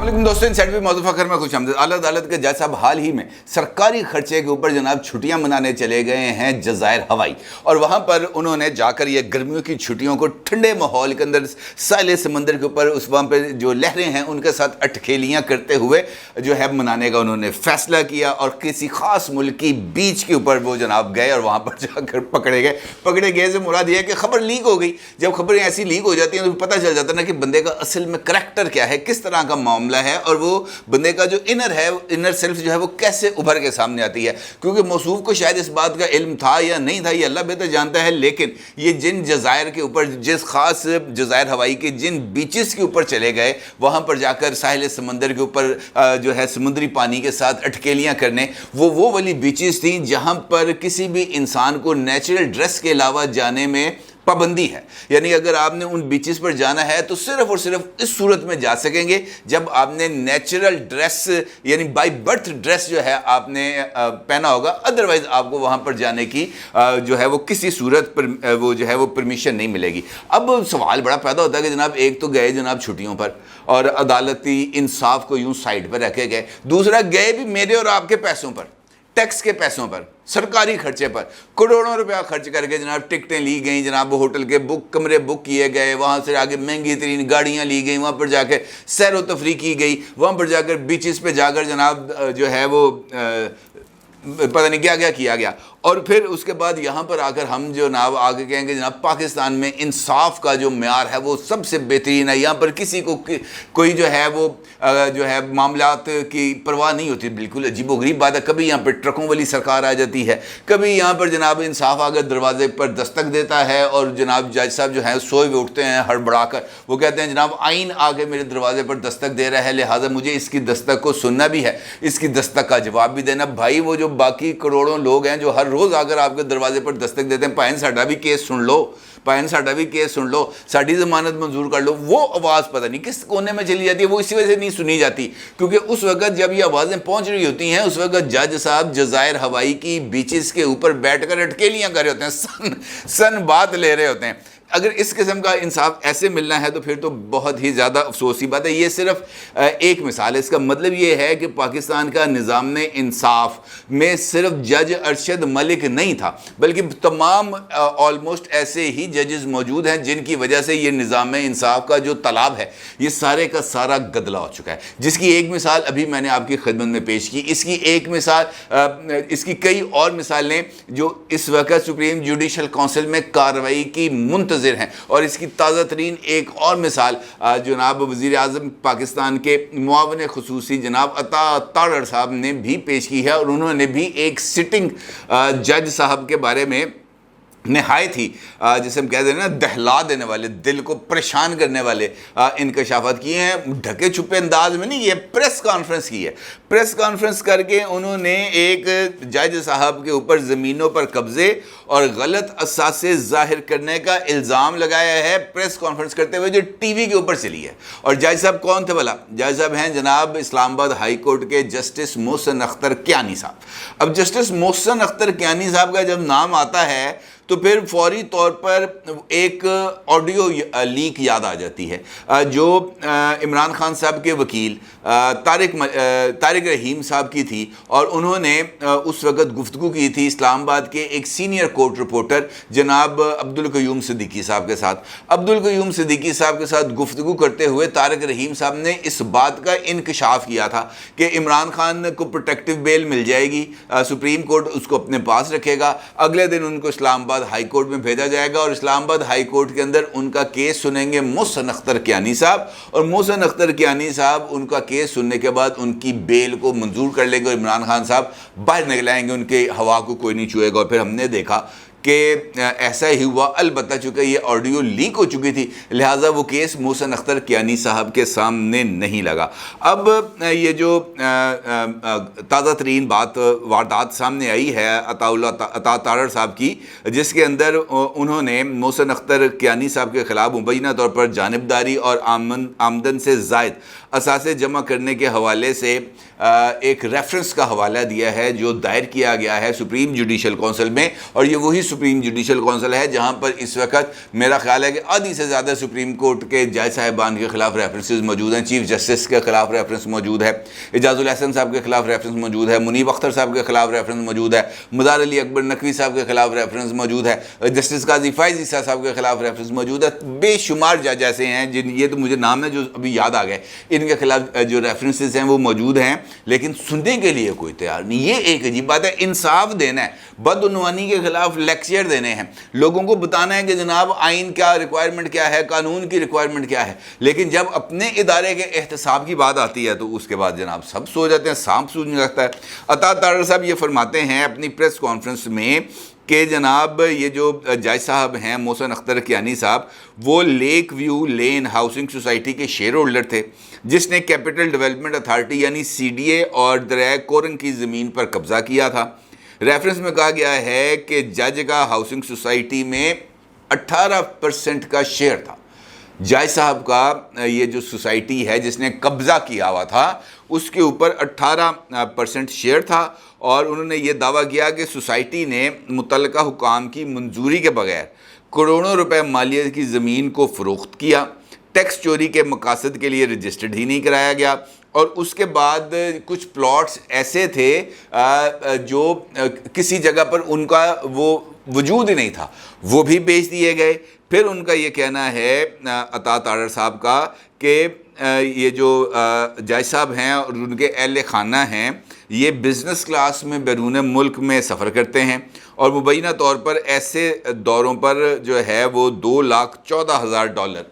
علیکم دوستوں، سیٹ پہ موضوع فخر میں خوش آمدید۔ اعلیٰ عدالت کے جج صاحب حال ہی میں سرکاری خرچے کے اوپر جناب چھٹیاں منانے چلے گئے ہیں جزائر ہوائی، اور وہاں پر انہوں نے جا کر یہ گرمیوں کی چھٹیوں کو ٹھنڈے ماحول کے اندر ساحل سمندر کے اوپر اس وہاں پہ جو لہریں ہیں ان کے ساتھ اٹکھیلیاں کرتے ہوئے جو ہے منانے کا انہوں نے فیصلہ کیا، اور کسی خاص ملک کی بیچ کے اوپر وہ جناب گئے اور وہاں پر جا کر پکڑے گئے سے مراد یہ ہے کہ خبر لیک ہو گئی۔ جب خبریں ایسی لیک ہو جاتی ہیں تو پتہ چل جاتا ہے نا کہ بندے کا اصل میں کریکٹر کیا ہے، کس طرح کا معاملہ ہے، اور وہ بندے کا جو انر سیلف جو ہے وہ کیسے ابھر کے سامنے آتی ہے۔ کیونکہ موصوف کو شاید اس بات کا علم تھا یا نہیں تھا یہ اللہ بہتر جانتا ہے، لیکن یہ جن جزائر کے اوپر، جس خاص جزائر ہوائی کے جن بیچز کے اوپر چلے گئے، وہاں پر جا کر ساحل سمندر کے اوپر جو ہے سمندری پانی کے ساتھ اٹکیلیاں کرنے، وہ والی بیچز تھیں جہاں پر کسی بھی انسان کو نیچرل ڈریس کے علاوہ جانے میں پابندی ہے۔ یعنی اگر آپ نے ان بیچز پر جانا ہے تو صرف اور صرف اس صورت میں جا سکیں گے جب آپ نے نیچرل ڈریس یعنی بائی برتھ ڈریس جو ہے آپ نے پہنا ہوگا، ادروائز آپ کو وہاں پر جانے کی جو ہے وہ کسی صورت پر وہ جو ہے وہ پرمیشن نہیں ملے گی۔ اب سوال بڑا پیدا ہوتا ہے کہ جناب ایک تو گئے جناب چھٹیوں پر اور عدالتی انصاف کو یوں سائڈ پر رکھے گئے، دوسرا گئے بھی میرے اور آپ کے پیسوں پر، ٹیکس کے پیسوں پر، سرکاری خرچے پر کروڑوں روپیہ خرچ کر کے جناب ٹکٹیں لی گئیں، جناب ہوٹل کے کمرے بک کیے گئے، وہاں سے آگے مہنگی ترین گاڑیاں لی گئیں، وہاں پر جا کے سیر و تفریح کی گئی، وہاں پر جا کر بیچز پہ جا کر جناب جو ہے وہ پتہ نہیں کیا کیا گیا، اور پھر اس کے بعد یہاں پر آ کر ہم جو جناب آگے کہیں گے جناب پاکستان میں انصاف کا جو معیار ہے وہ سب سے بہترین ہے، یہاں پر کسی کو کوئی جو ہے وہ جو ہے معاملات کی پرواہ نہیں ہوتی۔ بالکل عجیب و غریب بات ہے، کبھی یہاں پر ٹرکوں والی سرکار آ جاتی ہے، کبھی یہاں پر جناب انصاف آ کر دروازے پر دستک دیتا ہے، اور جناب جج صاحب جو ہیں سوئے ہوئے اٹھتے ہیں ہڑبڑا کر، وہ کہتے ہیں جناب آئین آ کے میرے دروازے پر دستک دے رہا ہے، لہٰذا مجھے اس کی دستک کو سننا بھی ہے، اس کی دستک کا جواب بھی دینا۔ بھائی وہ جو باقی کروڑوں لوگ ہیں جو ہر روز آ کر آپ کے دروازے پر دستک دیتے ہیں، پائن ساڈا بھی کیس سن لو، ساڈی ضمانت منظور کر لو، وہ آواز پتہ نہیں کس کونے میں چلی جاتی ہے، وہ اسی وجہ سے نہیں سنی جاتی کیونکہ اس وقت جب یہ آوازیں پہنچ رہی ہوتی ہیں اس وقت جج صاحب جزائر ہوائی کی بیچز کے اوپر بیٹھ کر اٹکیلیاں کر رہے ہوتے ہیں، سن بات لے رہے ہوتے ہیں۔ اگر اس قسم کا انصاف ایسے ملنا ہے تو پھر تو بہت ہی زیادہ افسوس کی بات ہے۔ یہ صرف ایک مثال ہے، اس کا مطلب یہ ہے کہ پاکستان کا نظام انصاف میں صرف جج ارشد ملک نہیں تھا بلکہ تمام آلموسٹ ایسے ہی ججز موجود ہیں جن کی وجہ سے یہ نظام انصاف کا جو طلاب ہے یہ سارے کا سارا گدلا ہو چکا ہے، جس کی ایک مثال ابھی میں نے آپ کی خدمت میں پیش کی۔ اس کی ایک مثال، اس کی کئی اور مثالیں جو اس وقت سپریم جوڈیشل کونسل میں کارروائی کی منتظر ہیں، اور اس کی تازہ ترین ایک اور مثال جناب وزیر اعظم پاکستان کے معاون خصوصی جناب عطا تارڑ صاحب نے بھی پیش کی ہے، اور انہوں نے بھی ایک سٹنگ جج صاحب کے بارے میں نہایت ہی جسے ہم کہتے ہیں نا دہلا دینے والے، دل کو پریشان کرنے والے انکشافات کیے ہیں۔ ڈھکے چھپے انداز میں نہیں، یہ پریس کانفرنس کی ہے، پریس کانفرنس کر کے انہوں نے ایک جج صاحب کے اوپر زمینوں پر قبضے اور غلط اثاثے ظاہر کرنے کا الزام لگایا ہے، پریس کانفرنس کرتے ہوئے جو ٹی وی کے اوپر چلی ہے۔ اور جج صاحب کون تھے بھلا؟ جج صاحب ہیں جناب اسلام آباد ہائی کورٹ کے جسٹس محسن اختر کیانی صاحب۔ اب جسٹس محسن اختر کیانی صاحب کا جب نام آتا ہے تو پھر فوری طور پر ایک آڈیو لیک یاد آ جاتی ہے جو عمران خان صاحب کے وکیل طارق رحیم صاحب کی تھی، اور انہوں نے اس وقت گفتگو کی تھی اسلام آباد کے ایک سینئر کورٹ رپورٹر جناب عبدالقیوم صدیقی صاحب کے ساتھ۔ عبدالقیوم صدیقی صاحب کے ساتھ گفتگو کرتے ہوئے طارق رحیم صاحب نے اس بات کا انکشاف کیا تھا کہ عمران خان کو پروٹیکٹیو بیل مل جائے گی، سپریم کورٹ اس کو اپنے پاس رکھے گا، اگلے دن ان کو اسلام آباد ہائی کورٹ میں بھیجا جائے گا، اور اسلام آباد ہائی کورٹ کے اندر ان کا کیس سنیں گے محسن اختر کیانی صاحب، اور محسن اختر کیانی صاحب ان کا کیس سننے کے بعد ان کی بیل کو منظور کر لیں گے، اور عمران خان صاحب باہر نکلائیں گے، ان کے ہوا کو کوئی نہیں چھوئے گا۔ اور پھر ہم نے دیکھا کہ ایسا ہی ہوا، البتہ چونکہ یہ آڈیو لیک ہو چکی تھی لہٰذا وہ کیس محسن اختر کیانی صاحب کے سامنے نہیں لگا۔ اب یہ جو تازہ ترین واردات سامنے آئی ہے عطا تارڑ صاحب کی، جس کے اندر انہوں نے محسن اختر کیانی صاحب کے خلاف مبینہ طور پر جانبداری اور آمدن سے زائد اثاثے جمع کرنے کے حوالے سے ایک ریفرنس کا حوالہ دیا ہے جو دائر کیا گیا ہے سپریم جوڈیشل کونسل میں، اور یہ وہی سپریم جوڈیشل کونسل ہے جہاں پر اس وقت میرا خیال ہے کہ آدھی سے زیادہ سپریم کورٹ کے جج صاحبان کے خلاف ریفرنسز موجود ہیں. چیف جسٹس کے خلاف ریفرنس موجود ہے, اعجاز الحسن صاحب کے خلاف ریفرنس موجود ہے, منیب اختر صاحب کے خلاف ریفرنس موجود ہے, مدار علی اکبر نقوی صاحب کے خلاف ریفرنس موجود ہے, جسٹس قاضی فائز عیسیٰ صاحب کے خلاف ریفرنس موجود ہے. بے شمار جج ایسے ہیں جن, یہ تو مجھے نام ہے جو ابھی یاد آ گئے, ان کے خلاف جو ریفرنسز ہیں وہ موجود ہیں, لیکن سننے کے لیے کوئی تیار نہیں. یہ ایک عجیب بات ہے. انصاف دینا ہے, بدعنوانی کے خلاف لیکچر دینے ہیں, لوگوں کو بتانا ہے کہ جناب آئین کیا ریکوائرمنٹ کیا ہے, قانون کی ریکوائرمنٹ کیا ہے, لیکن جب اپنے ادارے کے احتساب کی بات آتی ہے تو اس کے بعد جناب سب سو جاتے ہیں, سانپ سوجنے لگتا ہے. عطا تارڑ صاحب یہ فرماتے ہیں اپنی پریس کانفرنس میں کہ جناب یہ جو جج صاحب ہیں محسن اختر کیانی صاحب, وہ لیک ویو لین ہاؤسنگ سوسائٹی کے شیئر ہولڈر تھے جس نے کیپٹل ڈیولپمنٹ اتھارٹی یعنی سی ڈی اے اور دریائے کورن کی زمین پر قبضہ کیا تھا. ریفرنس میں کہا گیا ہے کہ جج کا ہاؤسنگ سوسائٹی میں 18% کا شیئر تھا. جج صاحب کا یہ جو سوسائٹی ہے جس نے قبضہ کیا ہوا تھا اس کے اوپر 18% شیئر تھا, اور انہوں نے یہ دعویٰ کیا کہ سوسائٹی نے متعلقہ حکام کی منظوری کے بغیر کروڑوں روپے مالیت کی زمین کو فروخت کیا, ٹیکس چوری کے مقاصد کے لیے رجسٹرڈ ہی نہیں کرایا گیا, اور اس کے بعد کچھ پلاٹس ایسے تھے جو کسی جگہ پر ان کا وہ وجود ہی نہیں تھا, وہ بھی بیچ دیے گئے. پھر ان کا یہ کہنا ہے عطا تارڑ صاحب کا کہ یہ جو جج صاحب ہیں اور ان کے اہل خانہ ہیں یہ بزنس کلاس میں بیرون ملک میں سفر کرتے ہیں, اور مبینہ طور پر ایسے دوروں پر جو ہے وہ $2,14,000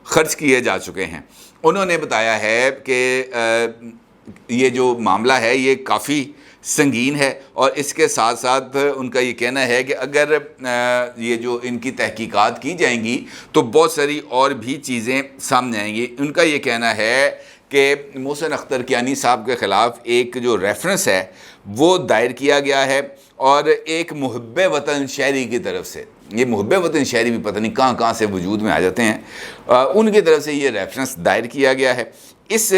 خرچ کیے جا چکے ہیں. انہوں نے بتایا ہے کہ یہ جو معاملہ ہے یہ کافی سنگین ہے, اور اس کے ساتھ ساتھ ان کا یہ کہنا ہے کہ اگر یہ جو ان کی تحقیقات کی جائیں گی تو بہت ساری اور بھی چیزیں سامنے آئیں گی. ان کا یہ کہنا ہے کہ محسن اختر کیانی صاحب کے خلاف ایک جو ریفرنس ہے وہ دائر کیا گیا ہے, اور ایک محب وطن شہری کی طرف سے, یہ محب وطن شہری بھی پتہ نہیں کہاں کہاں سے وجود میں آ جاتے ہیں, ان کی طرف سے یہ ریفرنس دائر کیا گیا ہے. اس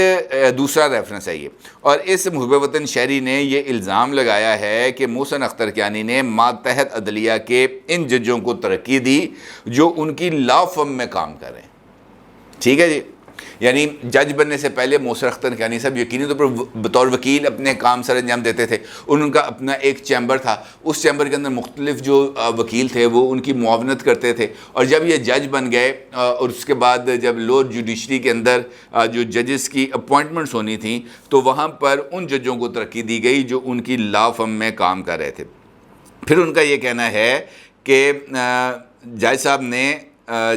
دوسرا ریفرنس ہے یہ, اور اس محب وطن شہری نے یہ الزام لگایا ہے کہ محسن اختر کیانی نے ماتحت عدلیہ کے ان ججوں کو ترقی دی جو ان کی لا فرم میں کام کر رہے ہیں. ٹھیک ہے جی, یعنی جج بننے سے پہلے محسن اختر کیانی صاحب یقینی طور پر بطور وکیل اپنے کام سر انجام دیتے تھے. ان کا اپنا ایک چیمبر تھا, اس چیمبر کے اندر مختلف جو وکیل تھے وہ ان کی معاونت کرتے تھے, اور جب یہ جج بن گئے اور اس کے بعد جب لوور جوڈیشری کے اندر جو ججز کی اپوائنٹمنٹس ہونی تھیں تو وہاں پر ان ججوں کو ترقی دی گئی جو ان کی لا فرم میں کام کر رہے تھے. پھر ان کا یہ کہنا ہے کہ جج صاحب نے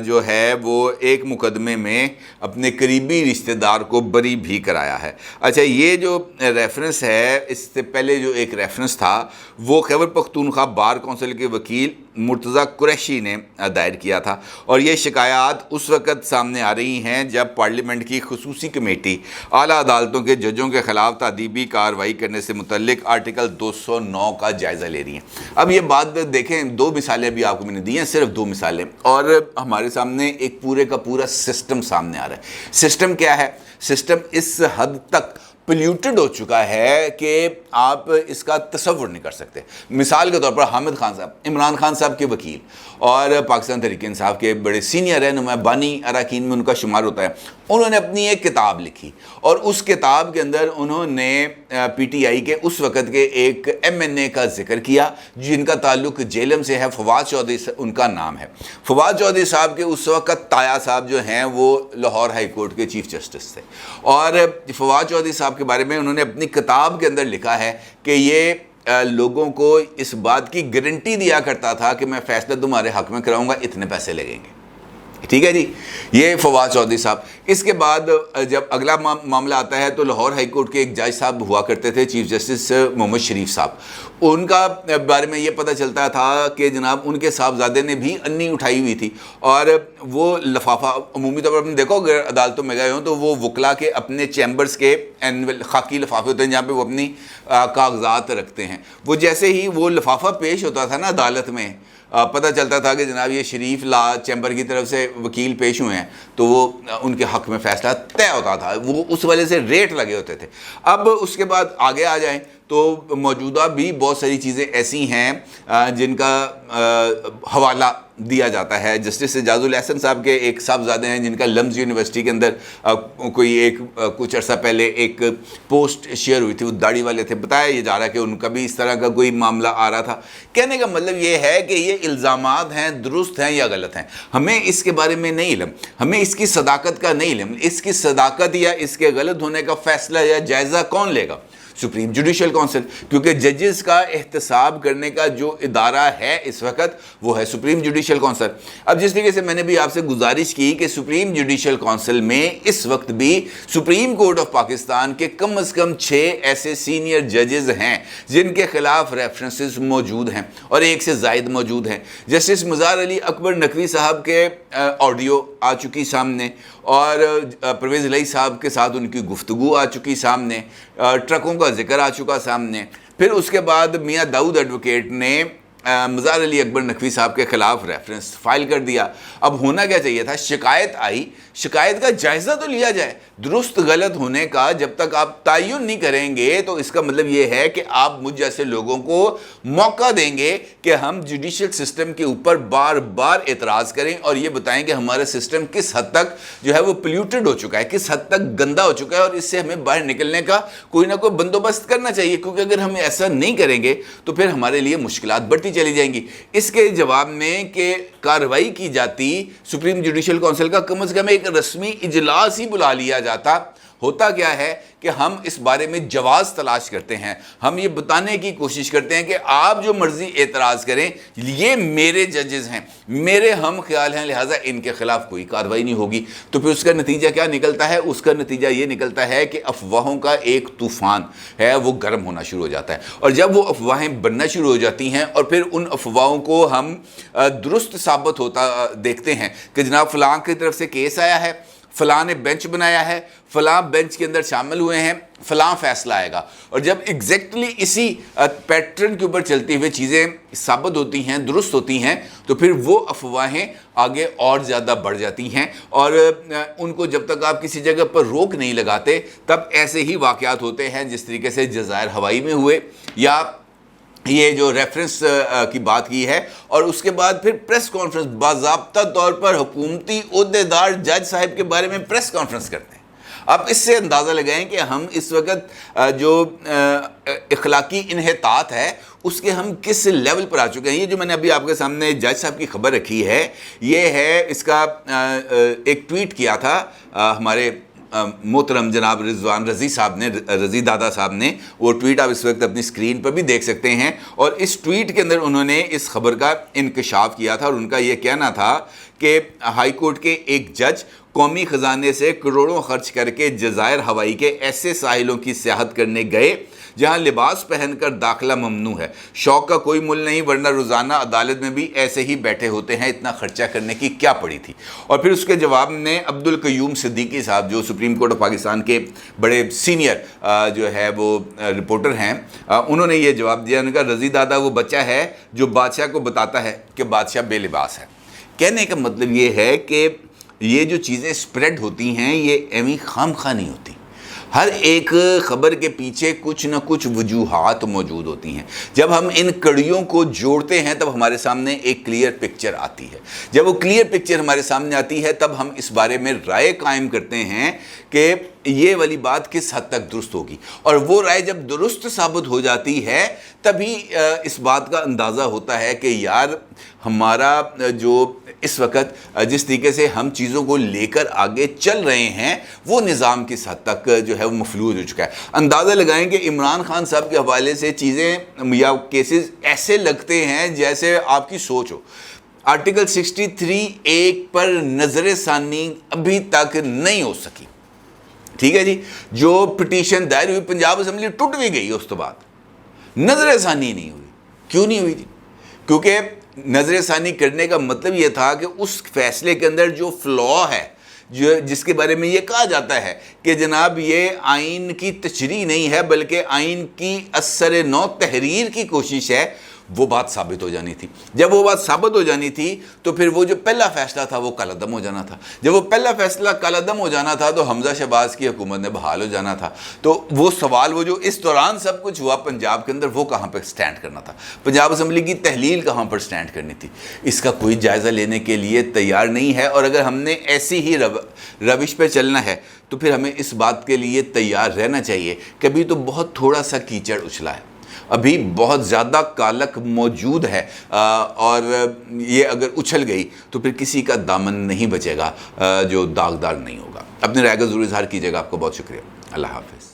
جو ہے وہ ایک مقدمے میں اپنے قریبی رشتہ دار کو بری بھی کرایا ہے. اچھا, یہ جو ریفرنس ہے اس سے پہلے جو ایک ریفرنس تھا وہ خیبر پختونخوا بار کونسل کے وکیل مرتضیٰ قریشی نے دائر کیا تھا, اور یہ شکایات اس وقت سامنے آ رہی ہیں جب پارلیمنٹ کی خصوصی کمیٹی اعلیٰ عدالتوں کے ججوں کے خلاف تعدیبی کارروائی کرنے سے متعلق آرٹیکل 209 کا جائزہ لے رہی ہیں. اب یہ بات دیکھیں, 2 مثالیں بھی آپ کو میں نے دی ہیں, صرف 2 مثالیں, اور ہمارے سامنے ایک پورے کا پورا سسٹم سامنے آ رہا ہے. سسٹم کیا ہے؟ سسٹم اس حد تک پلیوٹڈ ہو چکا ہے کہ آپ اس کا تصور نہیں کر سکتے. مثال کے طور پر حامد خان صاحب, عمران خان صاحب کے وکیل اور پاکستان تحریک انصاف کے بڑے سینئر رہنما, بانی اراکین میں ان کا شمار ہوتا ہے, انہوں نے اپنی ایک کتاب لکھی, اور اس کتاب کے اندر انہوں نے پی ٹی آئی کے اس وقت کے ایک ایم این اے کا ذکر کیا جن کا تعلق جیلم سے ہے. فواد چودھری ان کا نام ہے. فواد چودھری صاحب کے اس وقت تایا صاحب جو ہیں وہ لاہور ہائی کورٹ کے چیف جسٹس تھے, اور فواد چودھری صاحب کے بارے میں انہوں نے اپنی کتاب کے اندر لکھا ہے کہ یہ لوگوں کو اس بات کی گارنٹی دیا کرتا تھا کہ میں فیصلہ تمہارے حق میں کراؤں گا, اتنے پیسے لگیں گے. ٹھیک ہے جی, یہ فواد چودھری صاحب. اس کے بعد جب اگلا معاملہ آتا ہے تو لاہور ہائی کورٹ کے ایک جج صاحب ہوا کرتے تھے, چیف جسٹس محمد شریف صاحب. ان کا بارے میں یہ پتہ چلتا تھا کہ جناب ان کے صاحبزادے نے بھی انی اٹھائی ہوئی تھی, اور وہ لفافہ عمومی طور پر آپ نے دیکھو اگر عدالتوں میں گئے ہوں تو وہ وکلا کے اپنے چیمبرز کے خاکی لفافے ہوتے ہیں جہاں پہ وہ اپنی کاغذات رکھتے ہیں. وہ جیسے ہی وہ لفافہ پیش ہوتا تھا نا عدالت میں, پتہ چلتا تھا کہ جناب یہ شریف لا چیمبر کی طرف سے وکیل پیش ہوئے ہیں, تو وہ ان کے حق میں فیصلہ طے ہوتا تھا. وہ اس وجہ سے ریٹ لگے ہوتے تھے. اب اس کے بعد آگے آ جائیں تو موجودہ بھی بہت ساری چیزیں ایسی ہیں جن کا حوالہ دیا جاتا ہے. جسٹس اعجاز الاحسن صاحب کے ایک صاحبزادے ہیں جن کا لمز یونیورسٹی کے اندر کچھ عرصہ پہلے ایک پوسٹ شیئر ہوئی تھی, وہ داڑھی والے تھے, بتایا یہ جا رہا کہ ان کا بھی اس طرح کا کوئی معاملہ آ رہا تھا. کہنے کا مطلب یہ ہے کہ یہ الزامات ہیں, درست ہیں یا غلط ہیں, ہمیں اس کے بارے میں نہیں علم, ہمیں اس کی صداقت کا نہیں علم. اس کی صداقت یا اس کے غلط ہونے کا فیصلہ یا جائزہ کون لے گا؟ سپریم جوڈیشل کونسل, کیونکہ ججز کا احتساب کرنے کا جو ادارہ ہے اس وقت وہ ہے سپریم جوڈیشل کونسل. اب جس طریقے سے میں نے بھی آپ سے گزارش کی کہ سپریم جوڈیشل کونسل میں اس وقت بھی سپریم کورٹ آف پاکستان کے کم از کم 6 ایسے سینئر ججز ہیں جن کے خلاف ریفرنسز موجود ہیں اور ایک سے زائد موجود ہیں. جسٹس مزار علی اکبر نقوی صاحب کے آڈیو آ چکی سامنے, اور پرویز الہی صاحب کے ساتھ ان کی گفتگو آ چکی سامنے, ٹرکوں کا ذکر آ چکا سامنے. پھر اس کے بعد میاں داؤد ایڈوکیٹ نے مزار علی اکبر نقوی صاحب کے خلاف ریفرنس فائل کر دیا. اب ہونا کیا چاہیے تھا, شکایت آئی, شکایت کا جائزہ تو لیا جائے. درست غلط ہونے کا جب تک آپ تعین نہیں کریں گے تو اس کا مطلب یہ ہے کہ آپ مجھ جیسے لوگوں کو موقع دیں گے کہ ہم جوڈیشل سسٹم کے اوپر بار بار اعتراض کریں اور یہ بتائیں کہ ہمارا سسٹم کس حد تک جو ہے وہ پلیوٹڈ ہو چکا ہے, کس حد تک گندا ہو چکا ہے, اور اس سے ہمیں باہر نکلنے کا کوئی نہ کوئی بندوبست کرنا چاہیے. کیونکہ اگر ہم ایسا نہیں کریں گے تو پھر ہمارے لیے مشکلات بڑھتی چلی جائیں گی. اس کے جواب میں کہ کارروائی کی جاتی سپریم جوڈیشل کونسل کا, کم از کم ایک رسمی اجلاس ہی بلا لیا جاتا. ہوتا کیا ہے کہ ہم اس بارے میں جواز تلاش کرتے ہیں, ہم یہ بتانے کی کوشش کرتے ہیں کہ آپ جو مرضی اعتراض کریں, یہ میرے ججز ہیں, میرے ہم خیال ہیں, لہٰذا ان کے خلاف کوئی کارروائی نہیں ہوگی. تو پھر اس کا نتیجہ کیا نکلتا ہے؟ اس کا نتیجہ یہ نکلتا ہے کہ افواہوں کا ایک طوفان ہے وہ گرم ہونا شروع ہو جاتا ہے, اور جب وہ افواہیں بننا شروع ہو جاتی ہیں اور پھر ان افواہوں کو ہم درست ثابت ہوتا دیکھتے ہیں کہ جناب فلاں کی طرف سے کیس آیا ہے, فلاں نے بینچ بنایا ہے, فلاں بینچ کے اندر شامل ہوئے ہیں, فلاں فیصلہ آئے گا, اور جب ایگزیکٹلی اسی پیٹرن کے اوپر چلتی ہوئے چیزیں ثابت ہوتی ہیں, درست ہوتی ہیں, تو پھر وہ افواہیں آگے اور زیادہ بڑھ جاتی ہیں, اور ان کو جب تک آپ کسی جگہ پر روک نہیں لگاتے تب ایسے ہی واقعات ہوتے ہیں جس طریقے سے جزائر ہوائی میں ہوئے, یا یہ جو ریفرنس کی بات کی ہے. اور اس کے بعد پھر پریس کانفرنس, باضابطہ طور پر حکومتی عہدیدار جج صاحب کے بارے میں پریس کانفرنس کرتے ہیں. آپ اس سے اندازہ لگائیں کہ ہم اس وقت جو اخلاقی انحطاط ہے اس کے ہم کس لیول پر آ چکے ہیں. یہ جو میں نے ابھی آپ کے سامنے جج صاحب کی خبر رکھی ہے, یہ ہے اس کا ایک ٹویٹ کیا تھا ہمارے محترم جناب رضوان رضی صاحب نے, رضی دادا صاحب نے. وہ ٹویٹ آپ اس وقت اپنی سکرین پر بھی دیکھ سکتے ہیں, اور اس ٹویٹ کے اندر انہوں نے اس خبر کا انکشاف کیا تھا, اور ان کا یہ کہنا تھا کہ ہائی کورٹ کے ایک جج قومی خزانے سے کروڑوں خرچ کر کے جزائر ہوائی کے ایسے ساحلوں کی سیاحت کرنے گئے جہاں لباس پہن کر داخلہ ممنوع ہے. شوق کا کوئی مول نہیں, ورنہ روزانہ عدالت میں بھی ایسے ہی بیٹھے ہوتے ہیں, اتنا خرچہ کرنے کی کیا پڑی تھی. اور پھر اس کے جواب میں عبد القیوم صدیقی صاحب جو سپریم کورٹ آف پاکستان کے بڑے سینئر جو ہے وہ رپورٹر ہیں, انہوں نے یہ جواب دیا. ان کا رضی دادا وہ بچہ ہے جو بادشاہ کو بتاتا ہے کہ بادشاہ بے لباس ہے. کہنے کا مطلب یہ ہے کہ یہ جو چیزیں سپریڈ ہوتی ہیں یہ ایویں خام خواہ نہیں ہوتی. ہر ایک خبر کے پیچھے کچھ نہ کچھ وجوہات موجود ہوتی ہیں. جب ہم ان کڑیوں کو جوڑتے ہیں تب ہمارے سامنے ایک کلیئر پکچر آتی ہے. جب وہ کلیئر پکچر ہمارے سامنے آتی ہے تب ہم اس بارے میں رائے قائم کرتے ہیں کہ یہ والی بات کس حد تک درست ہوگی, اور وہ رائے جب درست ثابت ہو جاتی ہے تبھی اس بات کا اندازہ ہوتا ہے کہ یار ہمارا جو اس وقت جس طریقے سے ہم چیزوں کو لے کر آگے چل رہے ہیں وہ نظام کس حد تک جو ہے وہ مفلوج ہو چکا ہے. اندازہ لگائیں کہ عمران خان صاحب کے حوالے سے چیزیں یا کیسز ایسے لگتے ہیں جیسے آپ کی سوچ ہو. آرٹیکل 63(1) پر نظر ثانی ابھی تک نہیں ہو سکی. ٹھیک ہے جی, جو پٹیشن دائر ہوئی پنجاب اسمبلی ٹوٹ بھی گئی, اس تو بعد نظر ثانی نہیں ہوئی. کیوں نہیں ہوئی جی؟ کیونکہ نظر ثانی کرنے کا مطلب یہ تھا کہ اس فیصلے کے اندر جو فلا ہے, جس کے بارے میں یہ کہا جاتا ہے کہ جناب یہ آئین کی تشریح نہیں ہے بلکہ آئین کی اثر نو تحریر کی کوشش ہے, وہ بات ثابت ہو جانی تھی. جب وہ بات ثابت ہو جانی تھی تو پھر وہ جو پہلا فیصلہ تھا وہ کالعدم ہو جانا تھا. جب وہ پہلا فیصلہ کالعدم ہو جانا تھا تو حمزہ شہباز کی حکومت نے بحال ہو جانا تھا. تو وہ سوال وہ جو اس دوران سب کچھ ہوا پنجاب کے اندر وہ کہاں پہ سٹینڈ کرنا تھا, پنجاب اسمبلی کی تحلیل کہاں پر سٹینڈ کرنی تھی, اس کا کوئی جائزہ لینے کے لیے تیار نہیں ہے. اور اگر ہم نے ایسی ہی روش پہ چلنا ہے تو پھر ہمیں اس بات کے لیے تیار رہنا چاہیے کہ ابھی تو بہت تھوڑا سا کیچڑ اچھلا ہے, ابھی بہت زیادہ کالک موجود ہے, اور یہ اگر اچھل گئی تو پھر کسی کا دامن نہیں بچے گا جو داغدار نہیں ہوگا. اپنے رائے کا ضرور اظہار کیجیے گا. آپ کو بہت شکریہ. اللہ حافظ.